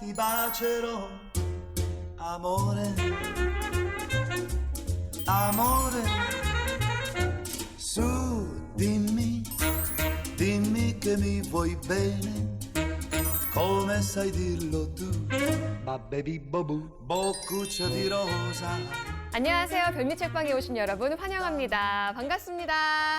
ti bacerò, amore, amore. Su, dimmi, dimmi che mi vuoi bene, come sai dirlo tu, ma baby bobu, boccuccia di rosa. 안녕하세요. 별미책방에 오신 여러분 환영합니다. 반갑습니다.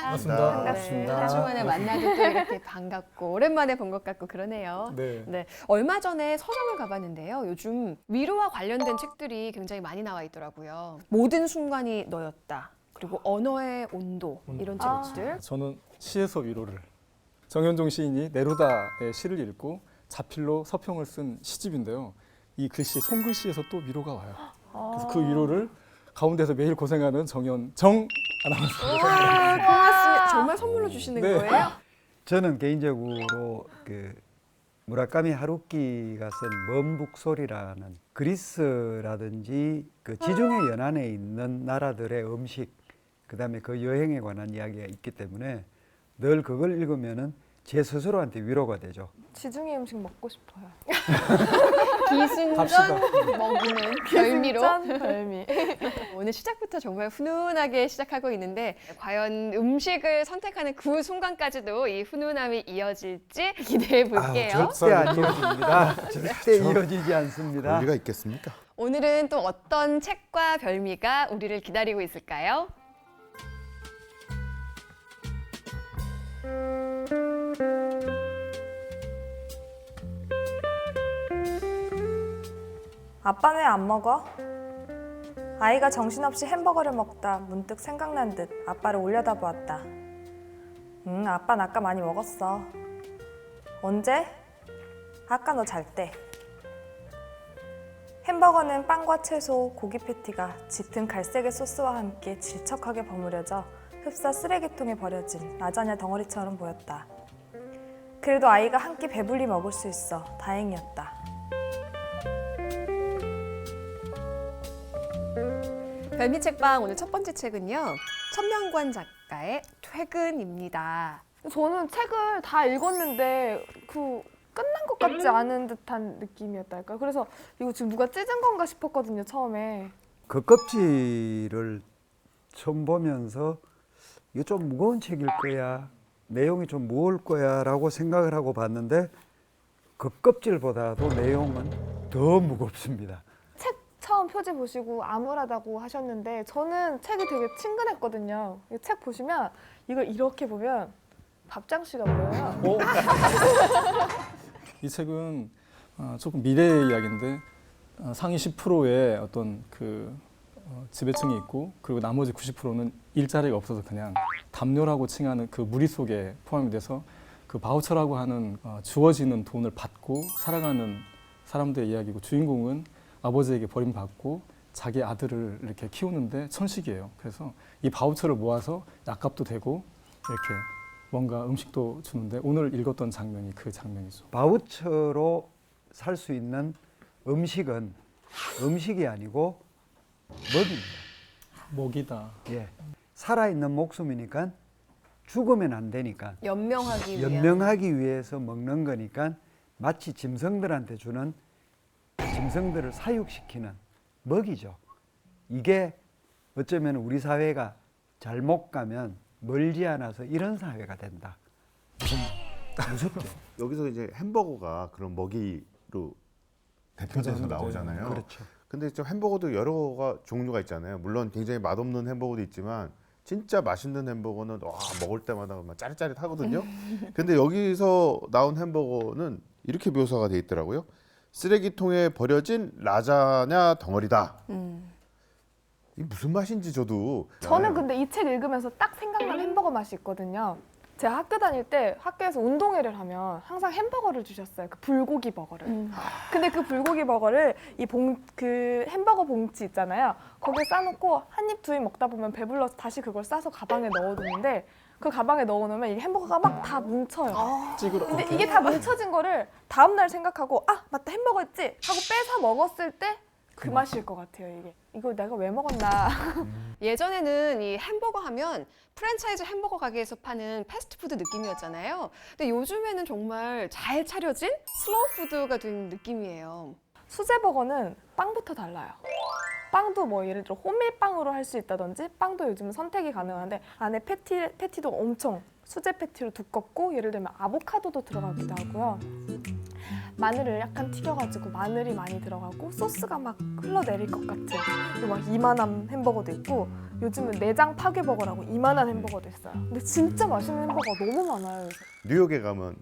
반갑습니다. 반갑습니다. 한 주 만에 만나도 또 이렇게 반갑고 오랜만에 본 것 같고 그러네요. 네. 얼마 전에 서점을 가봤는데요. 요즘 위로와 관련된 책들이 굉장히 많이 나와 있더라고요. 모든 순간이 너였다. 그리고 언어의 온도 이런 책들. 저는 시에서 위로를. 정현종 시인이 네루다의 시를 읽고 자필로 서평을 쓴 시집인데요. 이 글씨, 손글씨에서 또 위로가 와요. 그래서 그 위로를 가운데서 매일 고생하는 정 아나운서가 고맙습니다. 정말 선물로 주시는 네. 거예요? 저는 개인적으로 그 무라카미 하루키가 쓴 먼 북소리라는 그리스라든지 그 지중해 연안에 있는 나라들의 음식, 그다음에 그 여행에 관한 이야기가 있기 때문에 늘 그걸 읽으면은 제 스스로한테 위로가 되죠. 지중해 음식 먹고 싶어요. 기승전 먹는 별미로. 짠 별미. 오늘 시작부터 정말 훈훈하게 시작하고 있는데 과연 음식을 선택하는 그 순간까지도 이 훈훈함이 이어질지 기대해 볼게요. 절대 안 이어집니다. 절대 이어지지 않습니다. 원리가 있겠습니까? 오늘은 또 어떤 책과 별미가 우리를 기다리고 있을까요? 아빠는 왜 안 먹어? 아이가 정신없이 햄버거를 먹다 문득 생각난 듯 아빠를 올려다보았다. 아빠는 아까 많이 먹었어. 언제? 아까 너 잘 때. 햄버거는 빵과 채소, 고기 패티가 짙은 갈색의 소스와 함께 질척하게 버무려져 흡사 쓰레기통에 버려진 라자냐 덩어리처럼 보였다. 그래도 아이가 한 끼 배불리 먹을 수 있어 다행이었다. 별미책방 오늘 첫 번째 책은요. 천명관 작가의 퇴근입니다. 저는 책을 다 읽었는데 그 끝난 것 같지 않은 듯한 느낌이었달까. 그래서 이거 지금 누가 찢은 건가 싶었거든요, 처음에. 그 껍질을 처음 보면서 이거 좀 무거운 책일 거야, 내용이 좀 무거울 거야라고 생각을 하고 봤는데 그 껍질보다도 내용은 더 무겁습니다. 책 처음 표지 보시고 암울하다고 하셨는데 저는 책이 되게 친근했거든요. 이 책 보시면 이걸 이렇게 보면 밥장씨가 보여요. 이 책은 조금 미래의 이야기인데 상위 10%의 어떤 그 지배층이 있고 그리고 나머지 90%는 일자리가 없어서 그냥 담요라고 칭하는 그 무리 속에 포함이 돼서 그 바우처라고 하는 주어지는 돈을 받고 살아가는 사람들의 이야기고 주인공은 아버지에게 버림받고 자기 아들을 이렇게 키우는데 천식이에요. 그래서 이 바우처를 모아서 약값도 되고 이렇게 뭔가 음식도 주는데 오늘 읽었던 장면이 그 장면이죠. 바우처로 살 수 있는 음식은 음식이 아니고 먹입니다. 먹이다. 예. 살아있는 목숨이니까 죽으면 안 되니까 연명하기 위한. 연명하기 위해서 먹는 거니까 마치 짐승들한테 주는, 짐승들을 사육시키는 먹이죠. 이게 어쩌면 우리 사회가 잘못 가면 멀지 않아서 이런 사회가 된다. 무섭죠. 여기서 이제 햄버거가 그런 먹이로 대표돼서 네. 나오잖아요. 그렇죠. 근데 좀 햄버거도 여러 종류가 있잖아요. 물론 굉장히 맛없는 햄버거도 있지만 진짜 맛있는 햄버거는 와, 먹을 때마다 막 짜릿짜릿하거든요. 근데 여기서 나온 햄버거는 이렇게 묘사가 돼 있더라고요. 쓰레기통에 버려진 라자냐 덩어리다. 이게 무슨 맛인지 저도. 저는 근데 이 책 읽으면서 딱 생각난 햄버거 맛이 있거든요. 제가 학교 다닐 때 학교에서 운동회를 하면 항상 햄버거를 주셨어요. 그 불고기 버거를. 근데 그 불고기 버거를 그 햄버거 봉지 있잖아요. 거기에 싸놓고 한 입 두 입 먹다 보면 배불러서 다시 그걸 싸서 가방에 넣어두는데 그 가방에 넣어놓으면 이 햄버거가 막 다 뭉쳐요. 찌그러. 근데 이게 다 뭉쳐진 거를 다음날 생각하고 아 맞다 햄버거 있지 하고 빼서 먹었을 때 그 맛일 것 같아요. 이게 이거 내가 왜 먹었나. 예전에는 이 햄버거 하면 프랜차이즈 햄버거 가게에서 파는 패스트푸드 느낌이었잖아요. 근데 요즘에는 정말 잘 차려진 슬로우 푸드가 된 느낌이에요. 수제버거는 빵부터 달라요. 빵도 뭐 예를 들어 호밀빵으로 할 수 있다든지 빵도 요즘은 선택이 가능한데 안에 패티도 엄청 수제 패티로 두껍고 예를 들면 아보카도도 들어가기도 하고요. 마늘을 약간 튀겨가지고 마늘이 많이 들어가고 소스가 막 흘러내릴 것 같은 그리고 막 이만한 햄버거도 있고 요즘은 내장 파괴버거라고 이만한 햄버거도 있어요. 근데 진짜 맛있는 햄버거가 너무 많아요. 요새. 뉴욕에 가면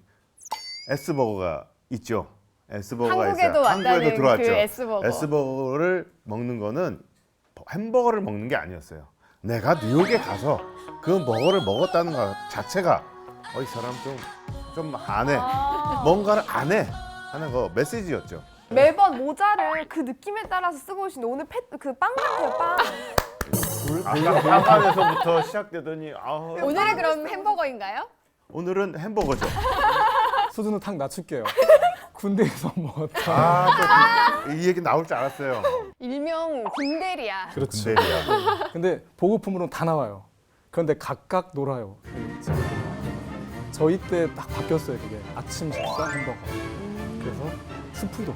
S버거가 있죠. S버거가 한국에도 있어요. 왔다는 한국에도 들어왔죠. 그 S버거. S버거를 먹는 거는 햄버거를 먹는 게 아니었어요. 내가 뉴욕에 가서 그 버거를 먹었다는 것 자체가 이 사람 좀 안 해. 뭔가를 안 해. 하는 거 메시지였죠. 매번 모자를 그 느낌에 따라서 쓰고 오시는데 오늘 그 빵 같아요, 빵. 아까 상관에서부터 시작되더니 오늘은 그럼 햄버거인가요? 오늘은 햄버거죠. 수준을 탁 낮출게요. 군대에서 먹었다. 이 얘기 나올 줄 알았어요. 일명 군대리야. 그렇죠. 군대리야. 근데 보급품으로는 다 나와요. 그런데 각각 놀아요. 저희 때 딱 바뀌었어요. 그게 아침 식사 햄버거. 그래서 스프도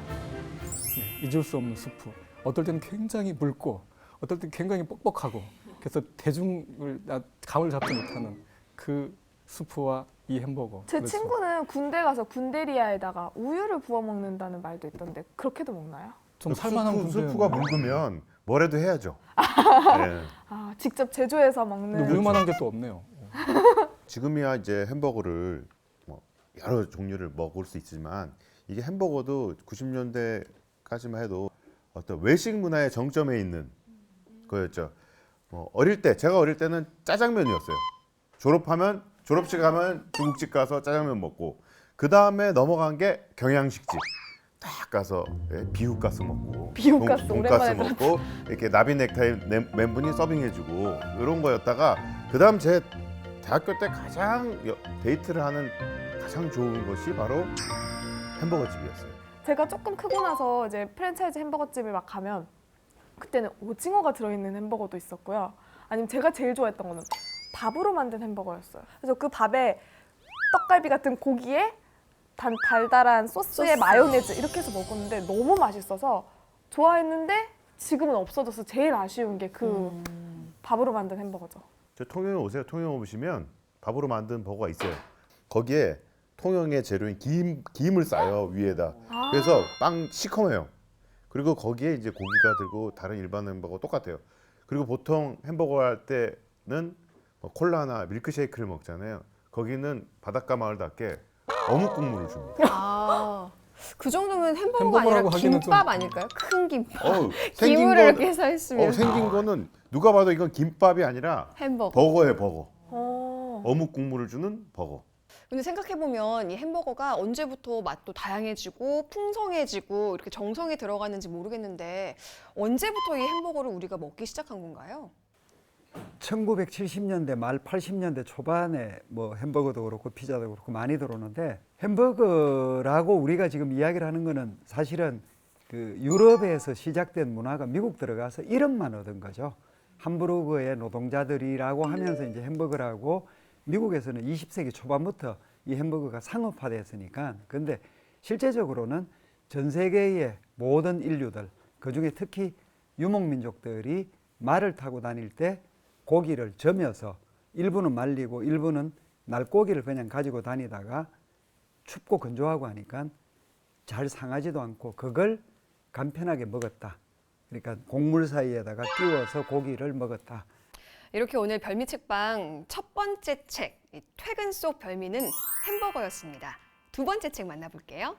잊을 수 없는 스프. 어떨 때는 굉장히 묽고 어떨 때는 굉장히 뻑뻑하고 그래서 대중을 감을 잡지 못하는 그 스프와 이 햄버거. 제 그래서 친구는 군대 가서 군대리아에다가 우유를 부어 먹는다는 말도 있던데 그렇게도 먹나요? 좀 살만한 군대는 스프가 묽으면 뭐라도 해야죠. 네. 아, 직접 제조해서 먹는. 근데 우유만한 게 또 없네요. 지금이야 이제 햄버거를 뭐 여러 종류를 먹을 수 있지만 이게 햄버거도 90년대까지만 해도 어떤 외식 문화의 정점에 있는 거였죠. 뭐 제가 어릴 때는 짜장면이었어요. 졸업하면 졸업식 가면 중국집 가서 짜장면 먹고 그 다음에 넘어간 게 경양식집 딱 가서 비후가스 먹고 비후가스 돈가스 오랜만에 먹고 이렇게 나비 넥타이 멘분이 서빙해주고 이런 거였다가 그 다음 제 대학교 때 가장 데이트를 하는 가장 좋은 것이 바로 햄버거 집이었어요. 제가 조금 크고 나서 이제 프랜차이즈 햄버거 집을 막 가면 그때는 오징어가 들어있는 햄버거도 있었고요. 아니면 제가 제일 좋아했던 거는 밥으로 만든 햄버거였어요. 그래서 그 밥에 떡갈비 같은 고기에 달달한 소스에 마요네즈 이렇게 해서 먹었는데 너무 맛있어서 좋아했는데 지금은 없어져서 제일 아쉬운 게 그 밥으로 만든 햄버거죠. 저 통영에 오세요. 통영 오시면 밥으로 만든 버거가 있어요. 거기에 통영의 재료인 김을 싸요 위에다. 그래서 빵 시커매요. 그리고 거기에 이제 고기가 들고 다른 일반 햄버거 똑같아요. 그리고 보통 햄버거 할 때는 뭐 콜라나 밀크쉐이크를 먹잖아요. 거기는 바닷가 마을답게 어묵 국물을 줍니다. 아, 그 정도면 햄버거가 아니라 햄버거라고 하기는 김밥 좀- 아닐까요? 큰 김밥. 생긴 김을 거 이렇게 서 있으면 생긴 거는 누가 봐도 이건 김밥이 아니라 햄버거. 버거예요, 버거. 어. 어묵 국물을 주는 버거. 근데 생각해보면 이 햄버거가 언제부터 맛도 다양해지고 풍성해지고 이렇게 정성이 들어가는지 모르겠는데 언제부터 이 햄버거를 우리가 먹기 시작한 건가요? 1970년대 말 80년대 초반에 뭐 햄버거도 그렇고 피자도 그렇고 많이 들어오는데 햄버거라고 우리가 지금 이야기를 하는 거는 사실은 그 유럽에서 시작된 문화가 미국 들어가서 이름만 얻은 거죠. 함부르크의 노동자들이라고 하면서 이제 햄버거라고 미국에서는 20세기 초반부터 이 햄버거가 상업화됐으니까 근데 실제적으로는 전 세계의 모든 인류들 그중에 특히 유목민족들이 말을 타고 다닐 때 고기를 점여서 일부는 말리고 일부는 날고기를 그냥 가지고 다니다가 춥고 건조하고 하니까 잘 상하지도 않고 그걸 간편하게 먹었다. 그러니까 곡물 사이에다가 띄워서 고기를 먹었다. 이렇게 오늘 별미 책방 첫 번째 책, 이 퇴근 속 별미는 햄버거였습니다. 두 번째 책 만나볼게요.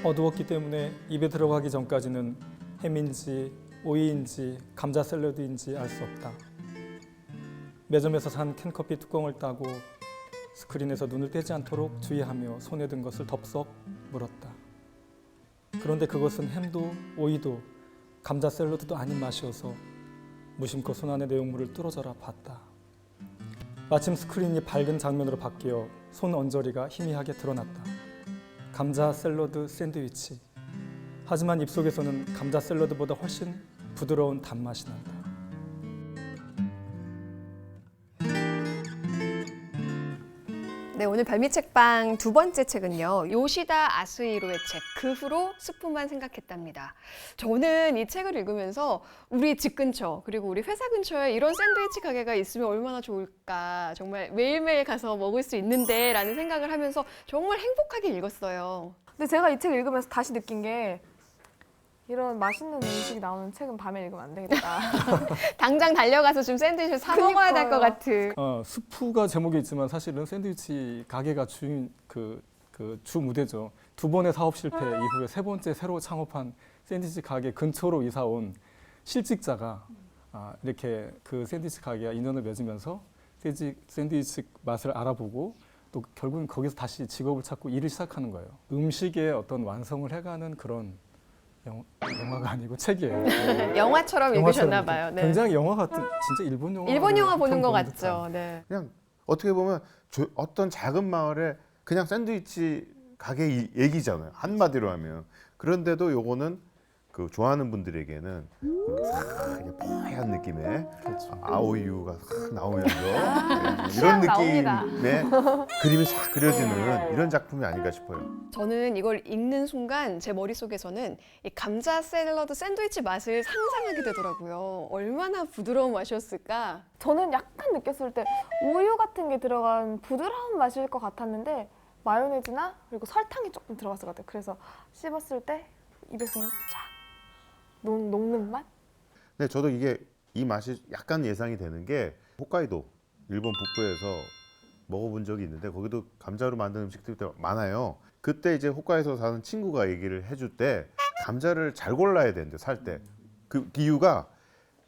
어두웠기 때문에 입에 들어가기 전까지는 햄인지 오이인지 감자 샐러드인지 알 수 없다. 매점에서 산 캔커피 뚜껑을 따고 스크린에서 눈을 떼지 않도록 주의하며 손에 든 것을 덥석 물었다. 그런데 그것은 햄도 오이도 감자 샐러드도 아닌 맛이어서 무심코 손안의 내용물을 뚫어져라 봤다. 마침 스크린이 밝은 장면으로 바뀌어 손 언저리가 희미하게 드러났다. 감자 샐러드 샌드위치. 하지만 입속에서는 감자 샐러드보다 훨씬 부드러운 단맛이 난다. 네, 오늘 별미책방 두 번째 책은요. 요시다 아스히로의 책, 그 후로 스프만 생각했답니다. 저는 이 책을 읽으면서 우리 집 근처, 그리고 우리 회사 근처에 이런 샌드위치 가게가 있으면 얼마나 좋을까. 정말 매일매일 가서 먹을 수 있는데 라는 생각을 하면서 정말 행복하게 읽었어요. 근데 제가 이 책을 읽으면서 다시 느낀 게 이런 맛있는 음식이 나오는 책은 밤에 읽으면 안 되겠다. 당장 달려가서 좀 샌드위치를 사 먹어야 될 것 같은. 스프가 제목이 있지만 사실은 샌드위치 가게가 주인 주 무대죠. 두 번의 사업 실패 이후에 세 번째 새로 창업한 샌드위치 가게 근처로 이사 온 실직자가 이렇게 그 샌드위치 가게와 인연을 맺으면서 샌드위치 맛을 알아보고 또 결국은 거기서 다시 직업을 찾고 일을 시작하는 거예요. 음식의 어떤 완성을 해가는 그런 영화가 아니고 책이에요. 영화처럼 읽으셨나 봐요. 네. 굉장히 영화 같은 진짜 일본 영화. 일본 영화 보는 것 같죠. 네. 그냥 어떻게 보면 어떤 작은 마을에 그냥 샌드위치 가게 얘기잖아요. 한마디로 하면. 그런데도 요거는 그 좋아하는 분들에게는 이게 뽀얀 느낌의 아오이유가 싹 나오면서 이런 나옵니다. 느낌의 그림이 싹 그려지는 이런 작품이 아닌가 싶어요. 저는 이걸 읽는 순간 제 머릿속에서는 이 감자 샐러드 샌드위치 맛을 상상하게 되더라고요. 얼마나 부드러운 맛이었을까? 저는 약간 느꼈을 때 우유 같은 게 들어간 부드러운 맛일 것 같았는데 마요네즈나 그리고 설탕이 조금 들어갔을 것 같아요. 그래서 씹었을 때 입에서 그냥 쫙 녹는 맛? 네, 저도 이 맛이 약간 예상이 되는 게 홋카이도 일본 북부에서 먹어본 적이 있는데 거기도 감자로 만든 음식들이 많아요. 그때 이제 홋카이도에서 사는 친구가 얘기를 해줄 때 감자를 잘 골라야 된대요, 살 때. 그 이유가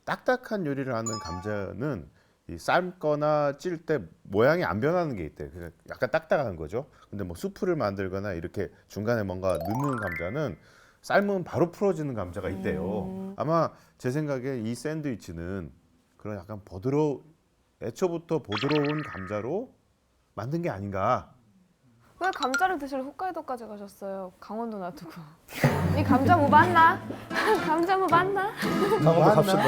딱딱한 요리를 하는 감자는 이 삶거나 찔 때 모양이 안 변하는 게 있대요. 그래서 약간 딱딱한 거죠. 근데 뭐 수프를 만들거나 이렇게 중간에 뭔가 넣는 감자는 삶으면 바로 풀어지는 감자가 있대요. 아마 제 생각에 이 샌드위치는 그런 약간 애초부터 부드러운 감자로 만든 게 아닌가. 왜 감자를 드시러 홋카이도까지 가셨어요? 강원도 놔두고. 이 감자무 맞나? 감자무 맞나? 강원도 갑시다.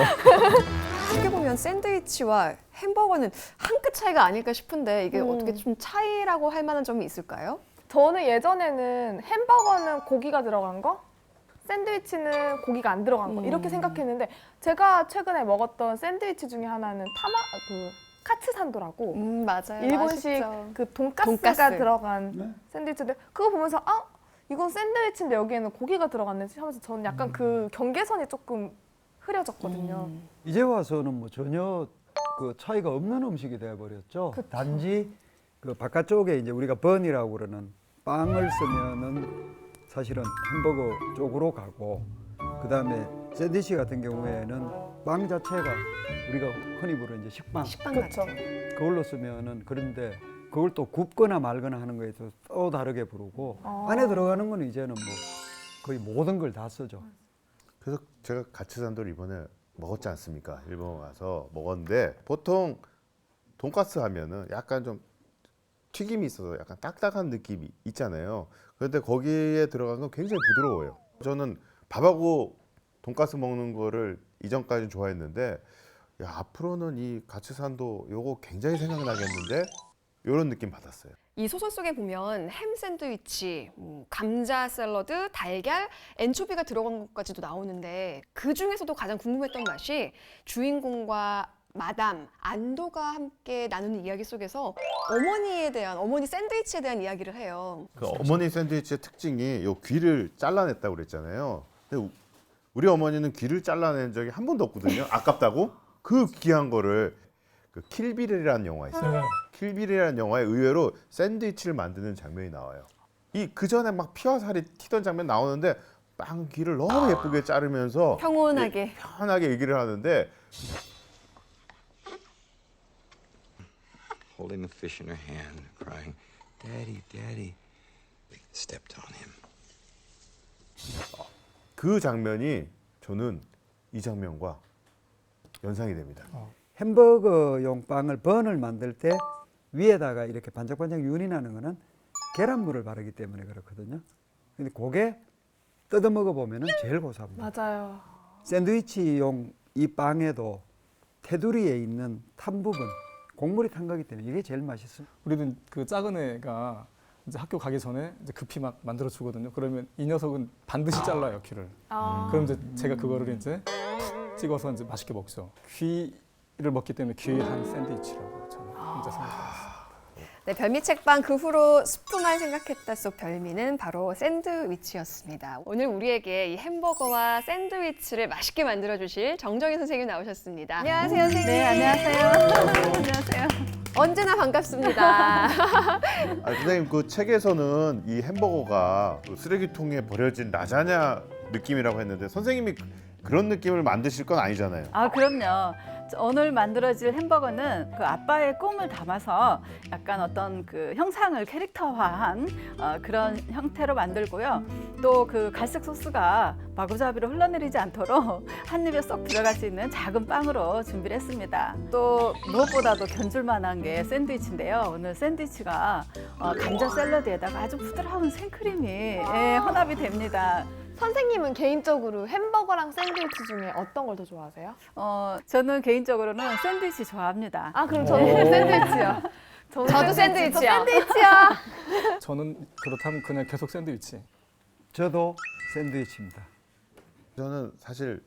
어떻게 보면 샌드위치와 햄버거는 한 끗 차이가 아닐까 싶은데 이게 어떻게 좀 차이라고 할 만한 점이 있을까요? 저는 예전에는 햄버거는 고기가 들어간 거, 샌드위치는 고기가 안 들어간 거 이렇게 생각했는데 제가 최근에 먹었던 샌드위치 중에 하나는 카츠산도라고 맞아요. 일본식 맛있죠. 그 돈가스가 돈가스. 들어간 샌드위치인데 그거 보면서 이건 샌드위치인데 여기에는 고기가 들어갔네 하면서 저는 약간 그 경계선이 조금 흐려졌거든요. 이제 와서는 뭐 전혀 그 차이가 없는 음식이 되어 버렸죠. 단지 그 바깥쪽에 이제 우리가 번이라고 그러는 빵을 쓰면은 사실은 햄버거 쪽으로 가고 그다음에 샌드위치 같은 경우에는 빵 자체가 우리가 흔히 부르는 이제 식빵 그렇죠. 그걸로 쓰면은 그런데 그걸 또 굽거나 말거나 하는 거에 또 다르게 부르고 안에 들어가는 거는 이제는 뭐 거의 모든 걸 다 쓰죠. 그래서 제가 가츠산도를 이번에 먹었지 않습니까? 일본 가서 먹었는데 보통 돈가스 하면은 약간 좀 튀김이 있어서 약간 딱딱한 느낌이 있잖아요. 그런데 거기에 들어간 건 굉장히 부드러워요. 저는 밥하고 돈가스 먹는 거를 이전까지 좋아했는데 앞으로는 이 가츠산도 요거 굉장히 생각나겠는데 이런 느낌 받았어요. 이 소설 속에 보면 햄 샌드위치, 감자 샐러드, 달걀, 엔초비가 들어간 것까지도 나오는데 그 중에서도 가장 궁금했던 맛이 주인공과 마담 안도가 함께 나누는 이야기 속에서 어머니 샌드위치에 대한 이야기를 해요. 그 어머니 샌드위치의 특징이 요 귀를 잘라냈다고 그랬잖아요. 근데 우리 어머니는 귀를 잘라낸 적이 한 번도 없거든요. 아깝다고 그 귀한 거를 그 킬빌이라는 영화 있어요. 킬빌이라는 영화에 의외로 샌드위치를 만드는 장면이 나와요. 그 전에 막 피와 살이 튀던 장면 나오는데 빵 귀를 너무 예쁘게 자르면서 평온하게. 편하게 얘기를 하는데 holding the fish in her hand, crying, "Daddy, Daddy." Stepped on him. 그 장면이 저는 이 장면과 연상이 됩니다. 햄버거용 빵을 번을 만들 때 위에다가 이렇게 반짝반짝 윤이 나는 거는 계란물을 바르기 때문에 그렇거든요. 근데 그게 뜯어 먹어 보면은 제일 고소합니다. 맞아요. 샌드위치용 이 빵에도 테두리에 있는 탄 부분, 곡물이 탄 거기 때문에 이게 제일 맛있어요. 우리는 그 작은 애가 이제 학교 가기 전에 이제 급히 막 만들어 주거든요. 그러면 이 녀석은 반드시 잘라요, 귀를. 그럼 이제 제가 그거를 이제 찍어서 이제 맛있게 먹죠. 귀를 먹기 때문에 귀한 샌드위치라고 저는 혼자 생각합니다. 네, 별미책방 그 후로 스프만 생각했다 속 별미는 바로 샌드위치였습니다. 오늘 우리에게 이 햄버거와 샌드위치를 맛있게 만들어 주실 정정희 선생님 나오셨습니다. 안녕하세요, 선생님. 네, 안녕하세요. 안녕하세요. 언제나 반갑습니다. 선생님 그 책에서는 이 햄버거가 그 쓰레기통에 버려진 라자냐 느낌이라고 했는데 선생님이 그런 느낌을 만드실 건 아니잖아요. 아, 그럼요. 오늘 만들어질 햄버거는 그 아빠의 꿈을 담아서 약간 어떤 그 형상을 캐릭터화한 그런 형태로 만들고요. 또 그 갈색 소스가 마구잡이로 흘러내리지 않도록 한 입에 쏙 들어갈 수 있는 작은 빵으로 준비를 했습니다. 또 무엇보다도 견줄만한 게 샌드위치인데요. 오늘 샌드위치가 감자 샐러드에다가 아주 부드러운 생크림이 혼합이 됩니다. 선생님은 개인적으로 햄버거랑 샌드위치 중에 어떤 걸 더 좋아하세요? 저는 개인적으로는 샌드위치 좋아합니다. 아, 그럼 저는 샌드위치요. 저도 샌드위치요. 저는 그렇다면 그냥 계속 샌드위치. 저도 샌드위치입니다. 저는 사실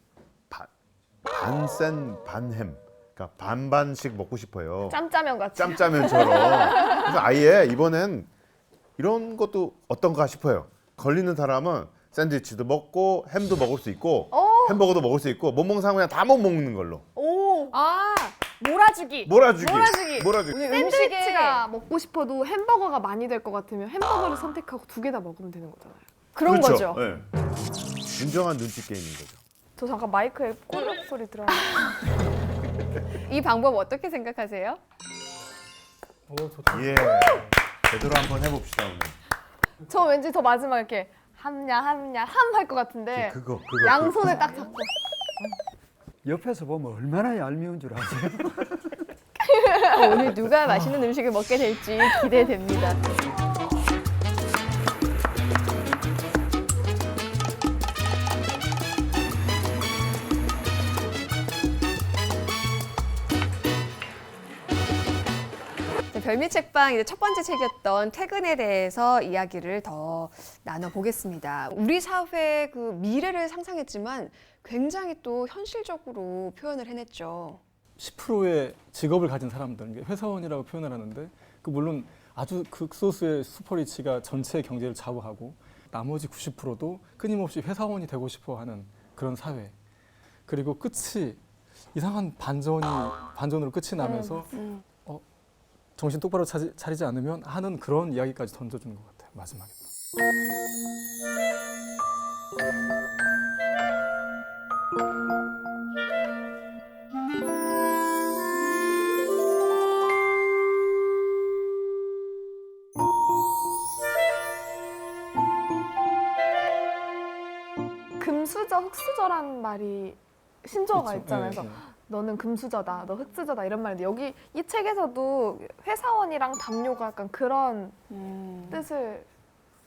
반센 반햄, 그러니까 반반씩 먹고 싶어요. 짬짜면 같이. 짬짜면처럼. 그래서 아예 이번엔 이런 것도 어떤가 싶어요. 걸리는 사람은 샌드위치도 먹고 햄도 먹을 수 있고 햄버거도 먹을 수 있고 못 먹는 사람은 그냥 다 못 먹는 걸로. 오, 아, 몰아주기. 몰아주기. 몰아주기. 오늘 샌드위치가 먹고 싶어도 햄버거가 많이 될 것 같으면 햄버거를 선택하고 두 개 다 먹으면 되는 거잖아요. 그런 그렇죠. 거죠. 네. 진정한 눈치 게임인 거죠. 저 잠깐 마이크에 꼬르륵 소리 들어요. 이 방법 어떻게 생각하세요? 좋다. 예. 제대로 한번 해봅시다 오늘. 저 왠지 더 마지막에 이렇게 함 할 것 같은데 그거. 양손에 딱 잡고. 옆에서 보면 얼마나 얄미운 줄 아세요? 오늘 누가 맛있는 음식을 먹게 될지 기대됩니다. 별미책방 이제 첫 번째 책이었던 퇴근에 대해서 이야기를 더 나눠보겠습니다. 우리 사회의 그 미래를 상상했지만 굉장히 또 현실적으로 표현을 해냈죠. 10%의 직업을 가진 사람들, 회사원이라고 표현을 하는데 그 물론 아주 극소수의 슈퍼리치가 전체 경제를 좌우하고 나머지 90%도 끊임없이 회사원이 되고 싶어하는 그런 사회. 그리고 끝이 이상한 반전으로 끝이 나면서 정신 똑바로 차리지 않으면 하는 그런 이야기까지 던져주는 것 같아요. 마지막에. 금수저, 흑수저라는 말이 신조어가 그렇죠. 있잖아요. 네, 그래서 네. 너는 금수저다, 너 흑수저다 이런 말인데 여기 이 책에서도 회사원이랑 담요가 약간 그런 뜻을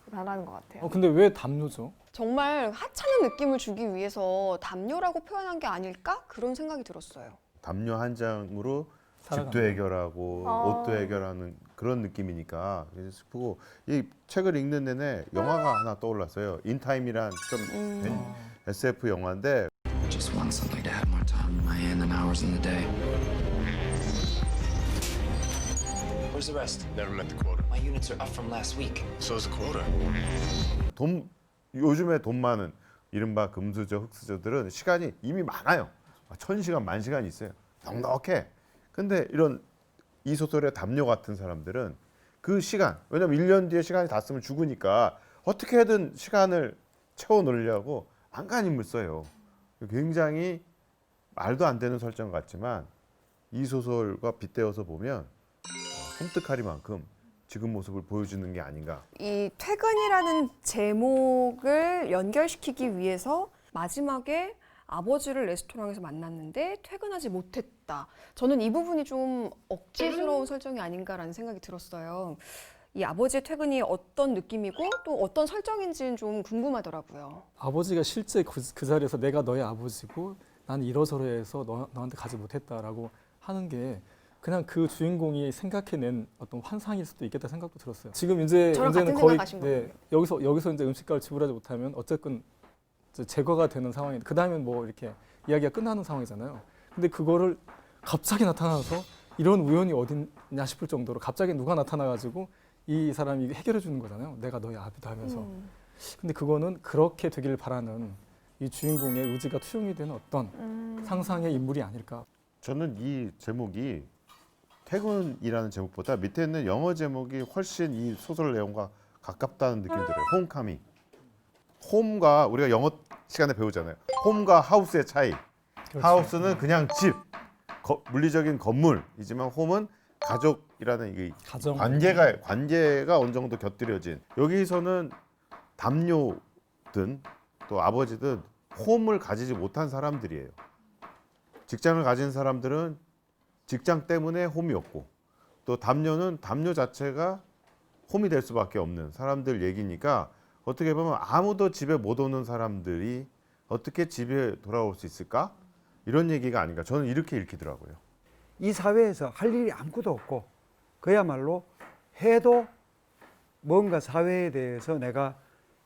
말하는 것 같아요. 근데 왜 담요죠? 정말 하찮은 느낌을 주기 위해서 담요라고 표현한 게 아닐까? 그런 생각이 들었어요. 담요 한 장으로 살아가는 집도 해결하고 옷도 해결하는 그런 느낌이니까 그래서 슬프고 이 책을 읽는 내내 영화가 하나 떠올랐어요. 인타임이란 좀 된 SF 영화인데 I just want something to have more time on my hand than hours in the day. Where's the rest? Never met the quota. My units are up from last week. So's the quota. 요즘에 돈 많은 이른바 금수저 흑수저들은 시간이 이미 많아요. 1000시간 10,000시간이 있어요. 넉넉해. 근데 이런 이 소설의 담요 같은 사람들은 그 시간, 왜냐면 1년 뒤에 시간이 다 쓰면 죽으니까 어떻게든 시간을 채워 넣으려고 안간힘을 써요. 굉장히 말도 안 되는 설정 같지만 이 소설과 빗대어서 보면 섬뜩하리만큼 지금 모습을 보여주는 게 아닌가. 이 퇴근이라는 제목을 연결시키기 위해서 마지막에 아버지를 레스토랑에서 만났는데 퇴근하지 못했다. 저는 이 부분이 좀 억지스러운 설정이 아닌가라는 생각이 들었어요. 이 아버지의 퇴근이 어떤 느낌이고 또 어떤 설정인지는 좀 궁금하더라고요. 아버지가 실제 그 자리에서 내가 너의 아버지고 나는 이러저러해서 너한테 가지 못했다라고 하는 게 그냥 그 주인공이 생각해낸 어떤 환상일 수도 있겠다 생각도 들었어요. 지금 이제는 같은 거의 생각하신 거군요. 여기서 이제 음식값을 지불하지 못하면 어쨌든 이제 제거가 되는 상황인데 그 다음엔 뭐 이렇게 이야기가 끝나는 상황이잖아요. 근데 그거를 갑자기 나타나서 이런 우연이 어딨냐 싶을 정도로 갑자기 누가 나타나가지고 이 사람이 해결해 주는 거잖아요. 내가 너의 아비다 하면서. 근데 그거는 그렇게 되길 바라는 이 주인공의 의지가 투영이 되는 어떤 상상의 인물이 아닐까. 저는 이 제목이 퇴근이라는 제목보다 밑에 있는 영어 제목이 훨씬 이 소설 내용과 가깝다는 느낌이 들어요. 홈카밍. 홈과 우리가 영어 시간에 배우잖아요. 홈과 하우스의 차이. 그렇죠. 하우스는 그냥 집, 물리적인 건물이지만 홈은 가족이라는 이 가정. 관계가 어느 정도 곁들여진. 여기서는 담요든 또 아버지든 홈을 가지지 못한 사람들이에요. 직장을 가진 사람들은 직장 때문에 홈이 없고 또 담요는 담요 자체가 홈이 될 수밖에 없는 사람들 얘기니까 어떻게 보면 아무도 집에 못 오는 사람들이 어떻게 집에 돌아올 수 있을까? 이런 얘기가 아닌가. 저는 이렇게 읽히더라고요. 이 사회에서 할 일이 아무것도 없고 그야말로 해도 뭔가 사회에 대해서 내가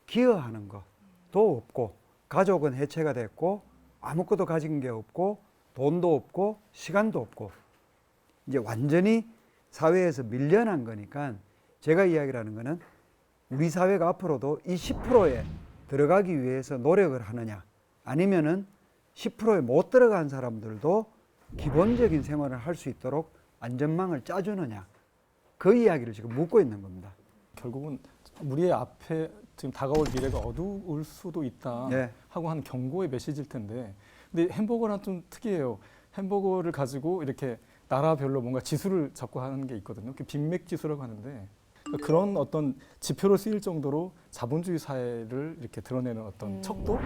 기여하는 것도 없고 가족은 해체가 됐고 아무것도 가진 게 없고 돈도 없고 시간도 없고 이제 완전히 사회에서 밀려난 거니까 제가 이야기를 하는 거는 우리 사회가 앞으로도 이 10%에 들어가기 위해서 노력을 하느냐 아니면은 10%에 못 들어간 사람들도 기본적인 생활을 할 수 있도록 안전망을 짜주느냐 그 이야기를 지금 묻고 있는 겁니다. 결국은 우리의 앞에 지금 다가올 미래가 어두울 수도 있다 네. 하고 하는 경고의 메시지일 텐데 근데 햄버거랑 좀 특이해요. 햄버거를 가지고 이렇게 나라별로 뭔가 지수를 잡고 하는 게 있거든요. 빅맥 지수라고 하는데 그런 어떤 지표로 쓰일 정도로 자본주의 사회를 이렇게 드러내는 어떤 척도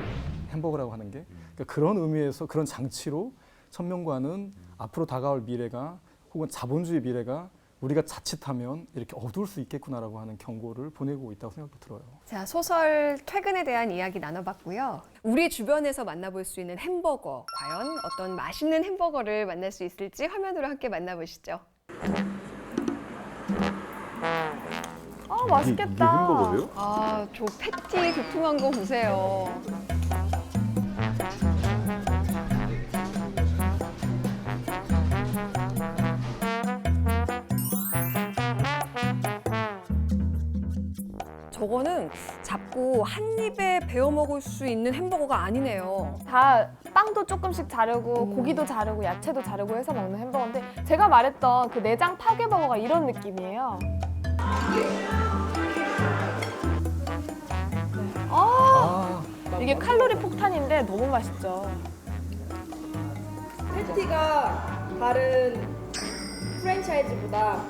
햄버거라고 하는 게 그러니까 그런 의미에서 그런 장치로 천명관은 앞으로 다가올 미래가 혹은 자본주의 미래가 우리가 자칫하면 이렇게 어두울 수 있겠구나라고 하는 경고를 보내고 있다고 생각도 들어요. 자, 소설 퇴근에 대한 이야기 나눠봤고요. 우리 주변에서 만나볼 수 있는 햄버거, 과연 어떤 맛있는 햄버거를 만날 수 있을지 화면으로 함께 만나보시죠. 아, 맛있겠다. 햄버거예요? 아, 저 패티 두툼한 거 보세요. 저거는 잡고 한 입에 베어 먹을 수 있는 햄버거가 아니네요. 다 빵도 조금씩 자르고 고기도 자르고 야채도 자르고 해서 먹는 햄버거인데 제가 말했던 그 내장 파괴버거가 이런 느낌이에요. 이게 칼로리 폭탄인데 너무 맛있죠. 패티가 다른 프랜차이즈보다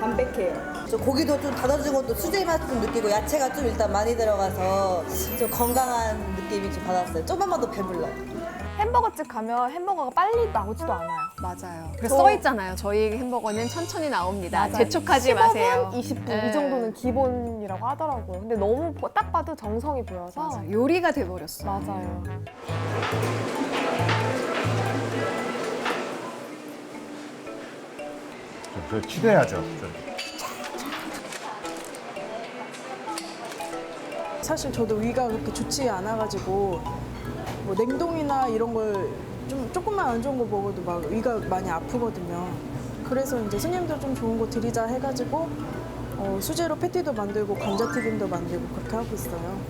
담백해요. 저 고기도 좀 다져진 것도 수제 맛 좀 느끼고 야채가 좀 일단 많이 들어가서 좀 건강한 느낌이 좀 받았어요. 조금만 더 배불러요. 햄버거집 가면 햄버거가 빨리 나오지도 않아요. 맞아요. 그래서 써 있잖아요. 저희 햄버거는 천천히 나옵니다. 맞아요. 재촉하지 15분, 마세요. 20분 네. 이 정도는 기본이라고 하더라고요. 근데 너무 딱 봐도 정성이 보여서 맞아, 요리가 돼버렸어. 맞아요. 저 기대하죠. 사실 저도 위가 그렇게 좋지 않아가지고 뭐 냉동이나 이런 걸 좀 조금만 안 좋은 거 먹어도 막 위가 많이 아프거든요. 그래서 이제 손님들 좀 좋은 거 드리자 해가지고 수제로 패티도 만들고 감자튀김도 만들고 그렇게 하고 있어요.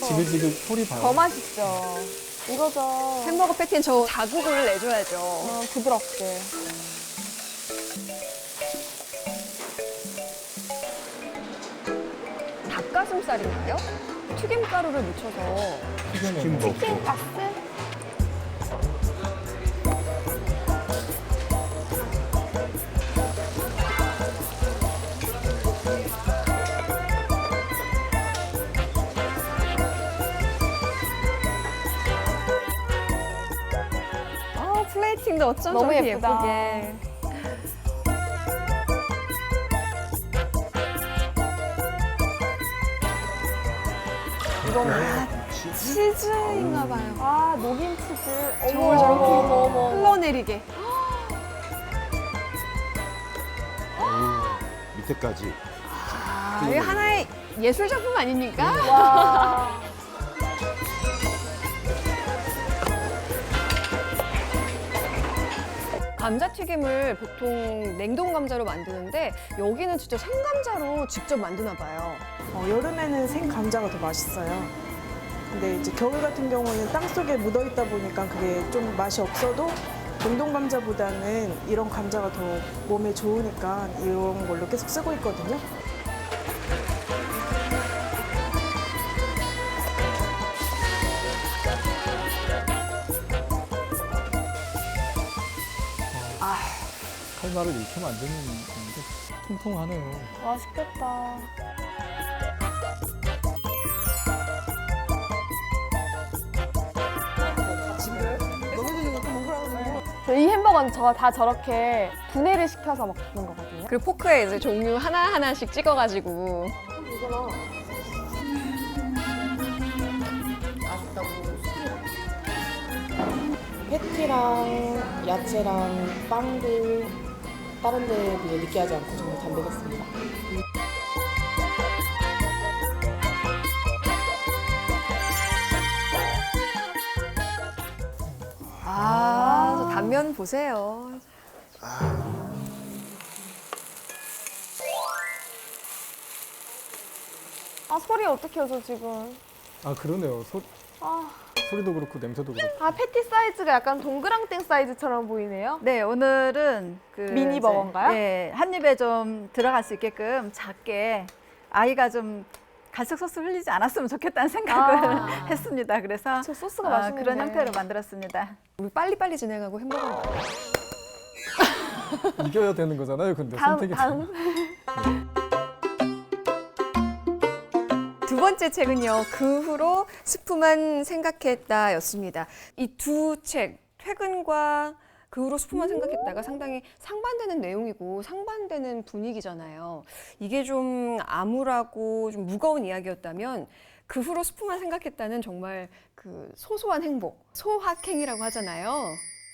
지글지글 소리 봐요. 더 맛있죠. 이거죠. 햄버거 패티는 저 자극을 내줘야죠. 부드럽게. 닭가슴살인가요? 튀김가루를 묻혀서 치킨 가스? 그림도 어쩜 너무 저렇게 예쁘다. 예쁘게. 치즈인가 봐요. 아, 녹인 치즈. 저걸 저렇게 흘러내리게. 밑에까지. 아, 이게 하나의 예술 작품 아닙니까? 와. 감자튀김을 보통 냉동 감자로 만드는데 여기는 진짜 생감자로 직접 만드나 봐요. 여름에는 생 감자가 더 맛있어요. 근데 이제 겨울 같은 경우는 땅 속에 묻어 있다 보니까 그게 좀 맛이 없어도 냉동 감자보다는 이런 감자가 더 몸에 좋으니까 이런 걸로 계속 쓰고 있거든요. 칼날을 이렇게 만드는 게 통통하네요. 맛있겠다. 이 햄버거는 다 저렇게 분해를 시켜서 먹는 거거든요. 그리고 포크에 이제 종류 하나하나씩 찍어가지고. 패티랑 야채랑 빵도 다른 데에 비해 느끼하지 않고 정말 담백했습니다. 아, 저 단면 보세요. 아, 소리 어떡해요, 저 지금. 아 그러네요. 아, 소리도 그렇고 냄새도 그렇고. 아, 패티 사이즈가 약간 동그랑땡 사이즈처럼 보이네요. 네, 오늘은 그 미니 이제, 버거인가요? 네, 한 입에 좀 들어갈 수 있게끔 작게 아이가 좀 갈색 소스 흘리지 않았으면 좋겠다는 생각을 했습니다. 그래서 저 소스가 맛있는데. 그런 형태로 만들었습니다. 우리 빨리빨리 진행하고 햄버거를 먹어요. 이겨야 되는 거잖아요. 근데 다음, 선택이 다음. 두 번째 책은요. 그 후로 스프만 생각했다였습니다. 이 두 책, 퇴근과 그 후로 스프만 생각했다가 상당히 상반되는 내용이고 상반되는 분위기잖아요. 이게 좀 암울하고 좀 무거운 이야기였다면 그 후로 스프만 생각했다는 정말 그 소소한 행복, 소확행이라고 하잖아요.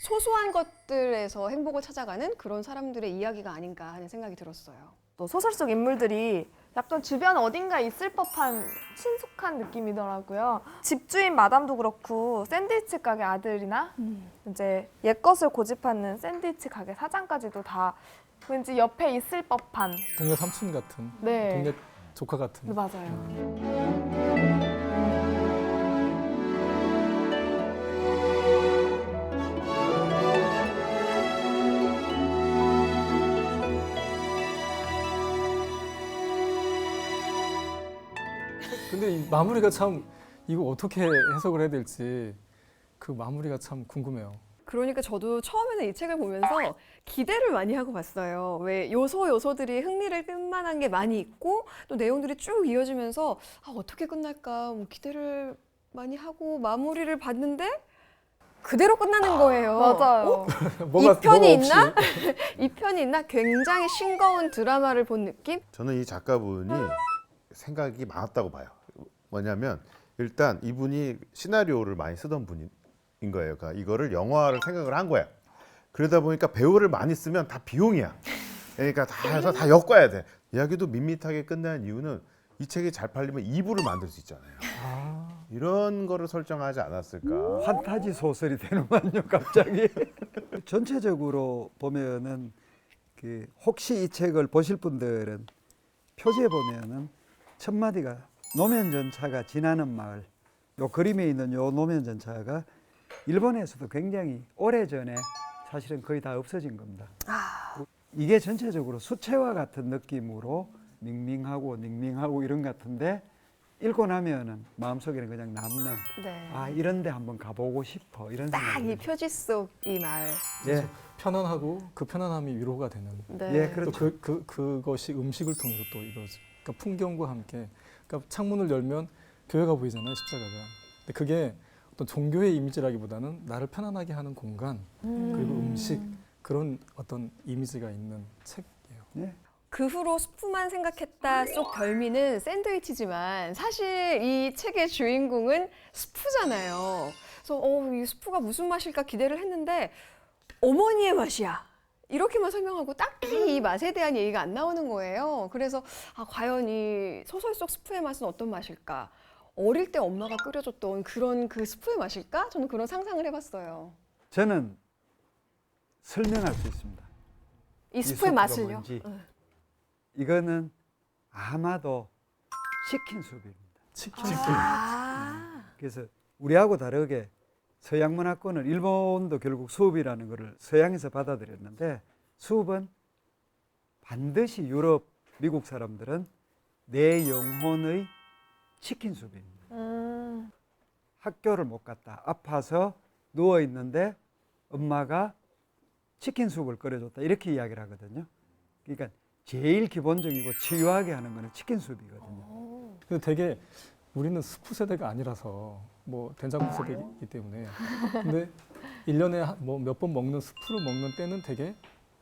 소소한 것들에서 행복을 찾아가는 그런 사람들의 이야기가 아닌가 하는 생각이 들었어요. 또 소설 속 인물들이 약간 주변 어딘가에 있을 법한 친숙한 느낌이더라고요. 집주인 마담도 그렇고 샌드위치 가게 아들이나 이제 옛것을 고집하는 샌드위치 가게 사장까지도 다 왠지 옆에 있을 법한. 동네 삼촌 같은, 네. 동네 조카 같은. 네, 맞아요. 근데 이 마무리가 참 이거 어떻게 해석을 해야 될지 그 마무리가 참 궁금해요. 그러니까 저도 처음에는 이 책을 보면서 기대를 많이 하고 봤어요. 왜 요소들이 흥미를 끌만한 게 많이 있고 또 내용들이 쭉 이어지면서 어떻게 끝날까 뭐 기대를 많이 하고 마무리를 봤는데 그대로 끝나는 거예요. 맞아요. 이 편이 있나? 이 편이 있나? 굉장히 싱거운 드라마를 본 느낌? 저는 이 작가분이 생각이 많았다고 봐요. 뭐냐면 일단 이분이 시나리오를 많이 쓰던 분인 거예요. 그러니까 이거를 영화를 생각을 한 거야. 그러다 보니까 배우를 많이 쓰면 다 비용이야. 그러니까 다 해서 다 엮어야 돼. 이야기도 밋밋하게 끝나는 이유는 이 책이 잘 팔리면 2부를 만들 수 있잖아요. 이런 거를 설정하지 않았을까. 판타지 소설이 되는군요, 갑자기. 전체적으로 보면은 그 혹시 이 책을 보실 분들은 표지에 보면은 첫 마디가 노면 전차가 지나는 마을. 요 그림에 있는 요 노면 전차가 일본에서도 굉장히 오래전에 사실은 거의 다 없어진 겁니다. 이게 전체적으로 수채화 같은 느낌으로 밍밍하고 이런 것 같은데 읽고 나면은 마음속에는 그냥 남는 네. 이런 데 한번 가보고 싶어 이런 딱 생각이 이 표지 속 이 마을. 예. 편안하고 그 편안함이 위로가 되는. 네. 예, 그렇죠. 또 그것이 음식을 통해서 또 이루어져. 그러니까 풍경과 함께. 그러니까 창문을 열면 교회가 보이잖아요, 십자가가. 근데 그게 어떤 종교의 이미지라기보다는 나를 편안하게 하는 공간 그리고 음식 그런 어떤 이미지가 있는 책이에요. 네. 그 후로 스프만 생각했다 속 별미는 샌드위치지만 사실 이 책의 주인공은 스프잖아요. 그래서 이 스프가 무슨 맛일까 기대를 했는데 어머니의 맛이야. 이렇게만 설명하고 딱히 이 맛에 대한 얘기가 안 나오는 거예요. 그래서 과연 이 소설 속 스프의 맛은 어떤 맛일까? 어릴 때 엄마가 끓여줬던 그런 그 스프의 맛일까? 저는 그런 상상을 해봤어요. 저는 설명할 수 있습니다. 이 스프의 맛을요? 뭔지. 이거는 아마도 치킨 수프입니다. 치킨 그래서 우리하고 다르게 서양 문화권은 일본도 결국 수업이라는 것을 서양에서 받아들였는데 수업은 반드시 유럽, 미국 사람들은 내 영혼의 치킨 수업입니다. 학교를 못 갔다 아파서 누워 있는데 엄마가 치킨 수프를 끓여줬다 이렇게 이야기를 하거든요. 그러니까 제일 기본적이고 치유하게 하는 거는 치킨 수프이거든요. 근데 되게 우리는 스프 세대가 아니라서 뭐 된장국 세대이기 때문에 근데 1년에 뭐 몇 번 먹는 스프를 먹는 때는 되게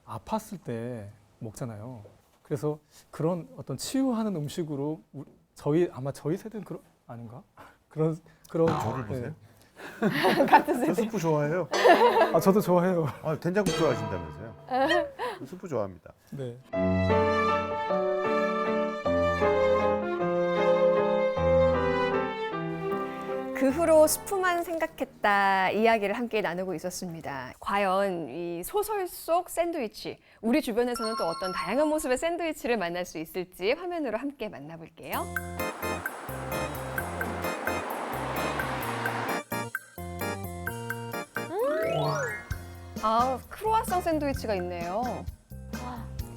아팠을 때 먹잖아요. 그래서 그런 어떤 치유하는 음식으로 아마 저희 세대는 아닌가? 그런 저를 보세요. 같은 저 세대. 스프 좋아해요. 저도 좋아해요. 된장국 좋아하신다면서요? 스프 좋아합니다. 네. 그 후로 스프만 생각했다 이야기를 함께 나누고 있었습니다. 과연 이 소설 속 샌드위치, 우리 주변에서는 또 어떤 다양한 모습의 샌드위치를 만날 수 있을지 화면으로 함께 만나볼게요. 크로아상 샌드위치가 있네요.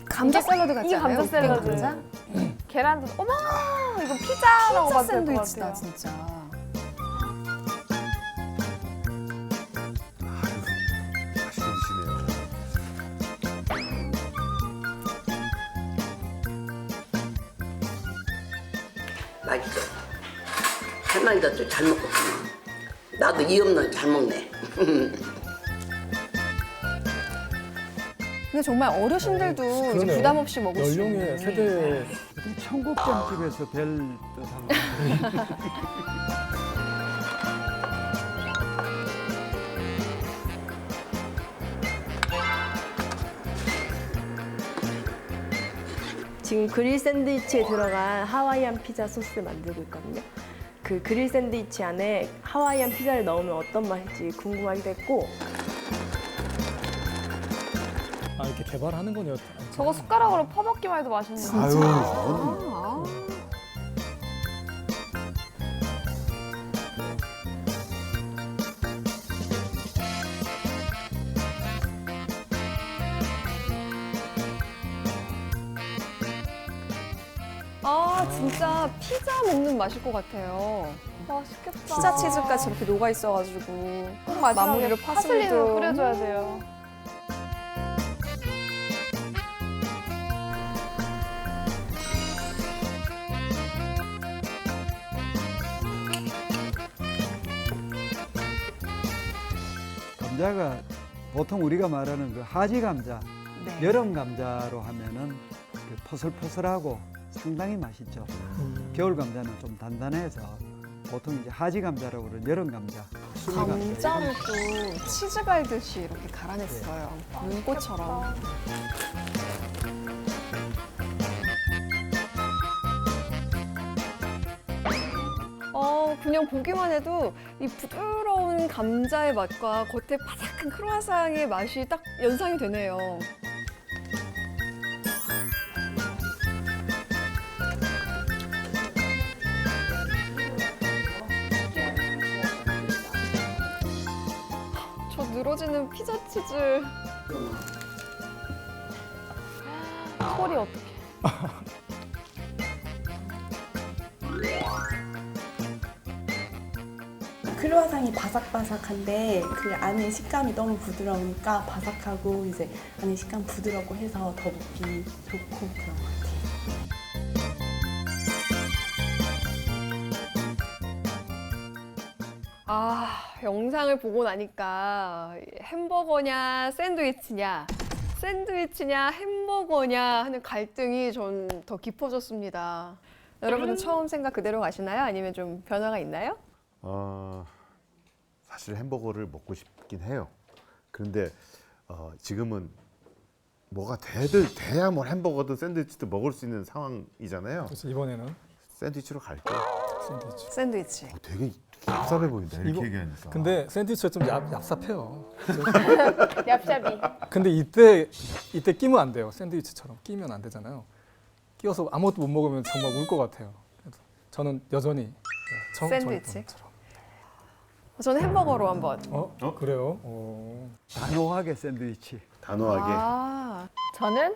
감자 샐러드 같지 이게 않아요? 감자 샐러드. 감자? 계란도 어머 이거 피자라고 피자 봐도 될 것 샌드위치다 같아요. 진짜. 맛있게 드시네요. 맛있어. 할머니도 또 잘 먹고 나도 이 없는 잘 먹네. 근데 정말 어르신들도 이제 그러네요. 부담 없이 먹을 수 있는. 연령의 세대 청국장집에서 별 뜻하는 지금 그릴 샌드위치에 들어간 하와이안 피자 소스 만들고 있거든요. 그 그릴 샌드위치 안에 하와이안 피자를 넣으면 어떤 맛일지 궁금하기도 했고 이렇게 개발하는 거네요. 저거 숟가락으로 퍼먹기만 해도 맛있는데. 진짜 피자 먹는 맛일 것 같아요. 맛있겠다. 피자 치즈까지 이렇게 녹아 있어가지고 꼭 마지막에 마무리를 파슬리로 뿌려줘야 돼요. 감자가 보통 우리가 말하는 그 하지 감자, 네. 여름 감자로 하면은 그 포슬포슬하고 상당히 맛있죠. 겨울 감자는 좀 단단해서 보통 이제 하지 감자라고 그러는 여름 감자, 수미 감자. 감자를 또 치즈 갈듯이 이렇게 갈아냈어요. 눈꽃처럼. 그냥 보기만 해도 이 부드러운 감자의 맛과 겉에 바삭한 크로아상의 맛이 딱 연상이 되네요. 저 늘어지는 피자 치즈. 소리 어떡해. 크루아상이 바삭바삭한데 그 안에 식감이 너무 부드러우니까 바삭하고 이제 안에 식감 부드럽고 해서 더 먹기 좋고 그런 것 같아요. 영상을 보고 나니까 햄버거냐 샌드위치냐 햄버거냐 하는 갈등이 전 더 깊어졌습니다. 여러분은 처음 생각 그대로 가시나요? 아니면 좀 변화가 있나요? 사실 햄버거를 먹고 싶긴 해요. 그런데 지금은 뭐가 돼야 뭐 햄버거든 샌드위치도 먹을 수 있는 상황이잖아요. 그래서 이번에는 샌드위치로 갈게요. 샌드위치. 되게 얍삽해 보인다 이렇게 이거- 얘기하니까. 근데 샌드위치가 좀 얍삽해요. 얍삽이. 근데 이때 끼면 안 돼요. 샌드위치처럼 끼면 안 되잖아요. 끼워서 아무것도 못 먹으면 정말 울 것 같아요. 그래서 저는 여전히 샌드위치? 저는 햄버거로 한번. 그래요? 단호하게 샌드위치. 단호하게. 저는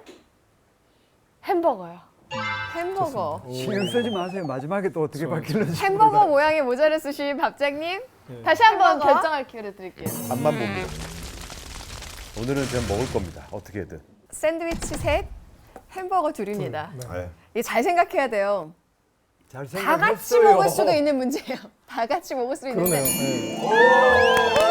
햄버거요. 햄버거. 신경 쓰지 마세요. 마지막에 또 어떻게 바뀔는지. 햄버거 모양의 모자를 쓰신 밥장님. 다시 한번 햄버거? 결정할 기회를 드릴게요. 앞만 봅니다. 오늘은 그냥 먹을 겁니다. 어떻게든. 샌드위치 셋, 햄버거 둘입니다. 네. 이게 잘 생각해야 돼요. 잘 다 같이 생각했어요. 먹을 수도 있는 문제예요. 다 같이 먹을 수 그러네요. 있는데. 네.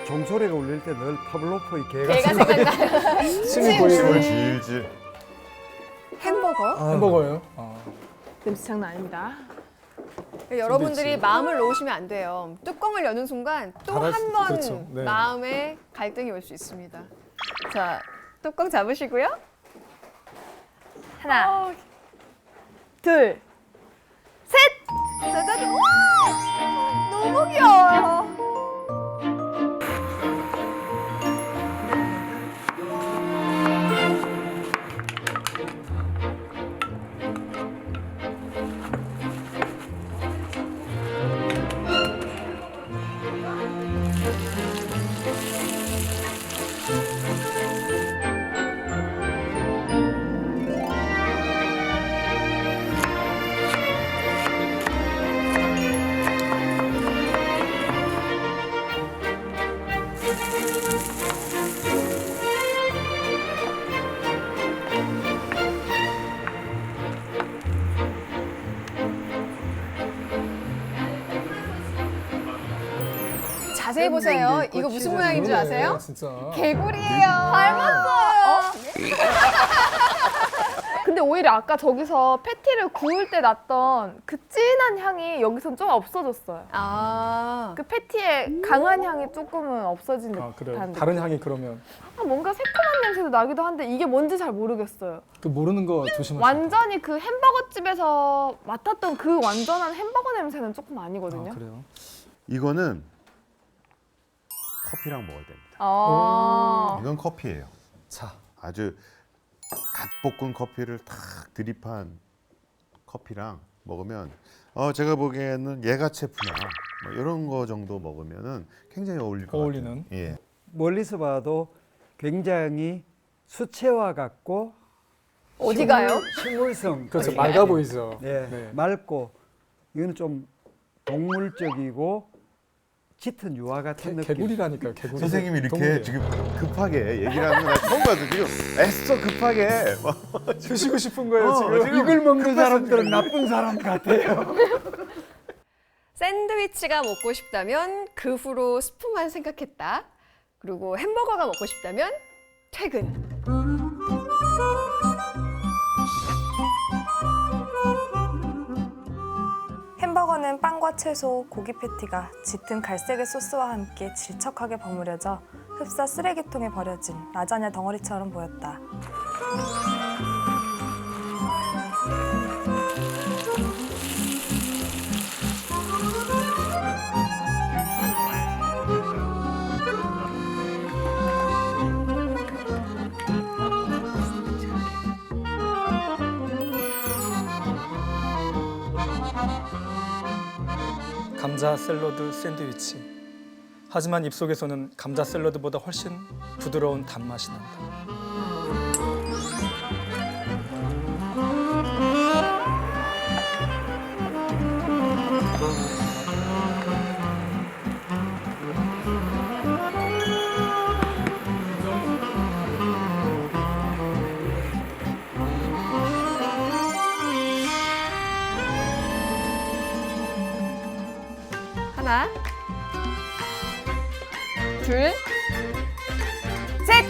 종소리가 울릴 때 늘 파블로프의 개가 개가 생각나요. 침이 보이고 질질. 햄버거. 햄버거예요. 냄새 장난 아닙니다. 여러분들이 마음을 놓으시면 안 돼요. 뚜껑을 여는 순간 또 달할 한 수- 번 그렇죠. 네. 마음에 갈등이 올 수 있습니다. 자, 뚜껑 잡으시고요. 하나, 둘, 셋! 짜자잔! 우와! 너무 귀여워요. 자세히 보세요. 이거 무슨 모양인 줄 아세요? 네, 진짜. 개구리예요. 닮았어요. 근데 오히려 아까 저기서 패티를 구울 때 났던 그 진한 향이 여기선 좀 없어졌어요. 아, 그 패티의 강한 향이 조금은 없어진 아 그래요. 듯한 다른 느낌. 향이 그러면 뭔가 새콤한 냄새도 나기도 한데 이게 뭔지 잘 모르겠어요. 그 모르는 거 조심하세요. 완전히 그 햄버거 집에서 맡았던 그 완전한 햄버거 냄새는 조금 아, 아니거든요. 그래요. 이거는 커피랑 먹어야 됩니다. 아. 이건 커피예요. 자, 아주 갓 볶은 커피를 탁 드립한 커피랑 먹으면 제가 보기에는 예가체프나 뭐 이런 거 정도 먹으면은 굉장히 어울릴 것 어울리는. 같아요. 예. 멀리서 봐도 굉장히 수채화 같고 어디 가요? 식물성. 그렇죠. 맑아 보이죠. 네, 네. 맑고 이거는 좀 동물적이고 짙은 유화 같은 느낌. 개구리라니까요. 개구리. 선생님이 이렇게 동물이에요. 지금 급하게 얘기를 하는 거 처음 봐서 지금 애써 급하게 막 드시고 싶은 거예요 지금. 이걸 먹는 사람들은 나쁜 사람 같아요. 샌드위치가 먹고 싶다면 그 후로 스프만 생각했다. 그리고 햄버거가 먹고 싶다면 퇴근. 햄버거는 빵과 채소, 고기 패티가 짙은 갈색의 소스와 함께 질척하게 버무려져 흡사 쓰레기통에 버려진 라자냐 덩어리처럼 보였다. 감자 샐러드 샌드위치. 하지만 입속에서는 감자 샐러드보다 훨씬 부드러운 단맛이 난다. 둘, 셋.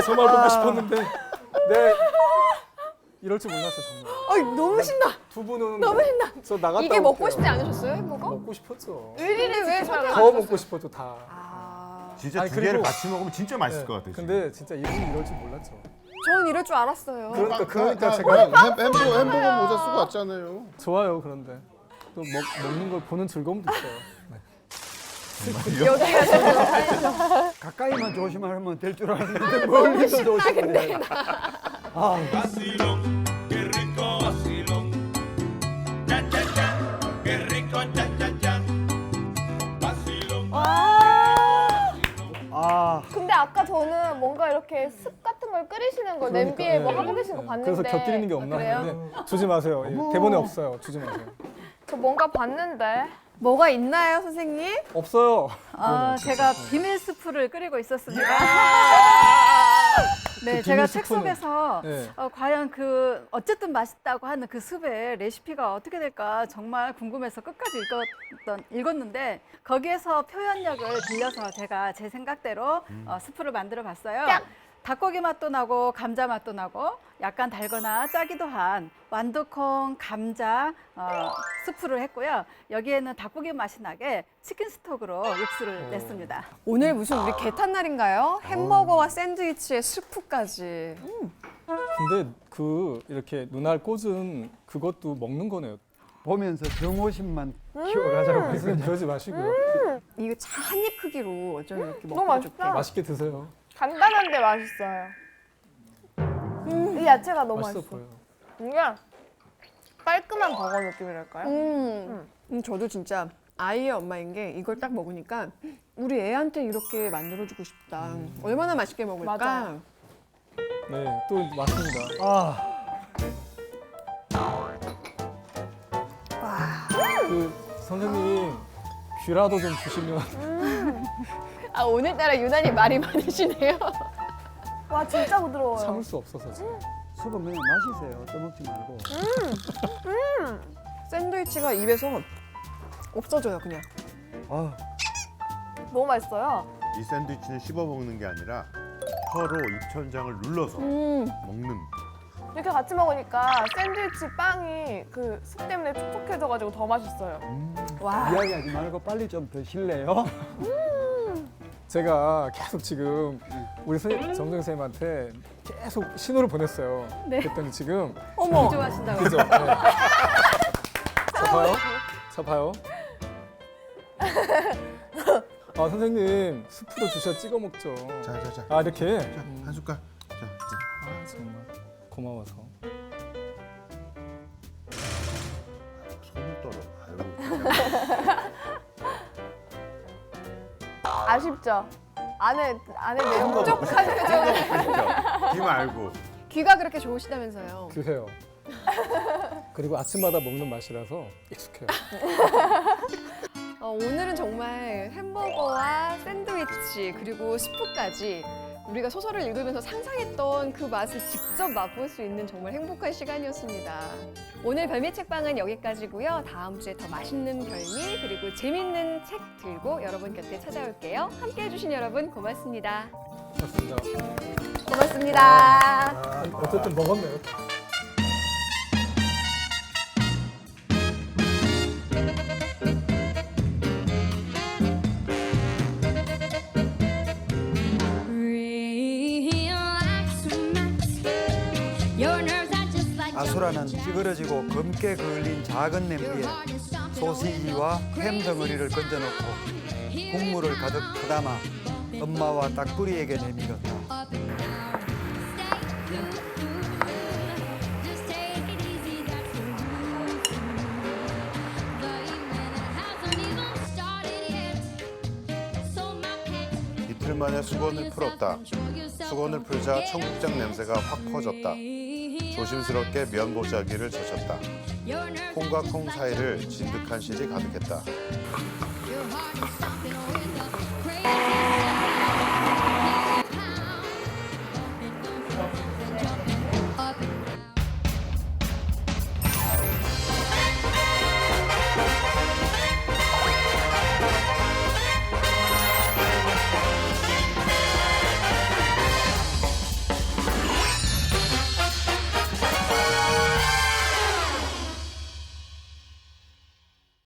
정말 먹고 싶었는데 네 이럴 줄 몰랐어 정말. 너무 신나. 두 분은 너무 신나. 저 나갔다 이게 먹고 올게요. 싶지 않으셨어요, 햄버거? 먹고 싶었죠. 의리를 왜 선택 더 먹고 싶었죠 다. 진짜 아니, 두 개를 그리고- 같이 먹으면 진짜 맛있을 네, 것 같아요. 근데 진짜 이분이 이럴 줄 몰랐죠. 전 이럴 줄 알았어요. 그러니까 제가 햄버거 모자 쓰고 왔잖아요. 좋아요. 그런데 또 먹는 걸 보는 즐거움도 있어요. 네. 가까이만 조심하면 될 줄 알았는데 멀리서 조심해야 아, 근데 아까 저는 뭔가 이렇게 습 같은 걸 끓이시는 걸 냄비에 뭐 하고 계신 거 봤는데. 그래서 곁들이는 게 없나 그래요? 했는데 주지 마세요. 대본에 없어요. 주지 마세요. 저 뭔가 봤는데. 뭐가 있나요, 선생님? 없어요. 제가 비밀 스프를 끓이고 있었습니다. 네, 그 제가 비밀 책 스프는- 속에서 네. 과연 어쨌든 맛있다고 하는 그 숲의 레시피가 어떻게 될까 정말 궁금해서 끝까지 읽었는데 거기에서 표현력을 빌려서 제가 제 생각대로 스프를 만들어 봤어요. 닭고기 맛도 나고 감자 맛도 나고 약간 달거나 짜기도 한 완두콩, 감자 스프를 했고요. 여기에는 닭고기 맛이 나게 치킨 스톡으로 육수를 냈습니다. 오늘 무슨 우리 개탄 날인가요? 햄버거와 샌드위치에 스프까지. 근데 이렇게 눈알 꽂은 그것도 먹는 거네요. 보면서 경호심만 키워가자고 선생님 그러지 마시고요. 이거 한 입 크기로 좀 이렇게 너무 먹고 줄게. 맛있다. 맛있게 드세요. 간단한데 맛있어요. 이 야채가 너무 맛있어 맛있어. 보여요. 이게 깔끔한 버거 느낌이랄까요? 저도 진짜 아이의 엄마인 게 이걸 딱 먹으니까 우리 애한테 이렇게 만들어주고 싶다. 얼마나 맛있게 먹을까? 맞아요. 네, 또 맞습니다. 선생님 귀라도 좀 주시면 오늘따라 유난히 말이 많으시네요. 와 진짜 부드러워요. 참을 수 없어서 지금. 수건 그냥 마시세요. 떠먹지 말고. 샌드위치가 입에서 없어져요, 그냥. 너무 맛있어요. 이 샌드위치는 씹어 먹는 게 아니라 혀로 입천장을 눌러서 먹는. 이렇게 같이 먹으니까 샌드위치 빵이 그 습 때문에 촉촉해져가지고 더 맛있어요. 와. 이야기하지 말고 빨리 좀 드실래요? 제가 계속 지금 우리 정정 선생님한테 계속 신호를 보냈어요. 네. 그랬더니 지금 어머. 좋아하신다고. 그죠? 네. 자 봐요. 선생님 스프도 주셔 찍어 먹죠. 자. 이렇게. 한 숟갈. 정말 고마워서. 손을 떨어. 아쉽죠? 안에 내용 촉촉한 표정을. 귀 말고. 귀가 그렇게 좋으시다면서요. 그래요. 그리고 아침마다 먹는 맛이라서 익숙해요. 오늘은 정말 햄버거와 샌드위치 그리고 스프까지 우리가 소설을 읽으면서 상상했던 그 맛을 직접 맛볼 수 있는 정말 행복한 시간이었습니다. 오늘 별미 책방은 여기까지고요. 다음 주에 더 맛있는 별미 그리고 재밌는 책 들고 여러분 곁에 찾아올게요. 함께해 주신 여러분 고맙습니다. 맞습니다. 고맙습니다. 어쨌든 먹었네요. 아수라는 찌그러지고 검게 그을린 작은 냄비에 소시지와 햄 덩어리를 건져놓고 국물을 가득 퍼담아 엄마와 딱부리에게 내밀었다. 이틀 만에 수건을 풀었다. 수건을 풀자 청국장 냄새가 확 퍼졌다. 조심스럽게 면보자기를 젖혔다. 콩과 콩 사이를 진득한 실이 가득했다.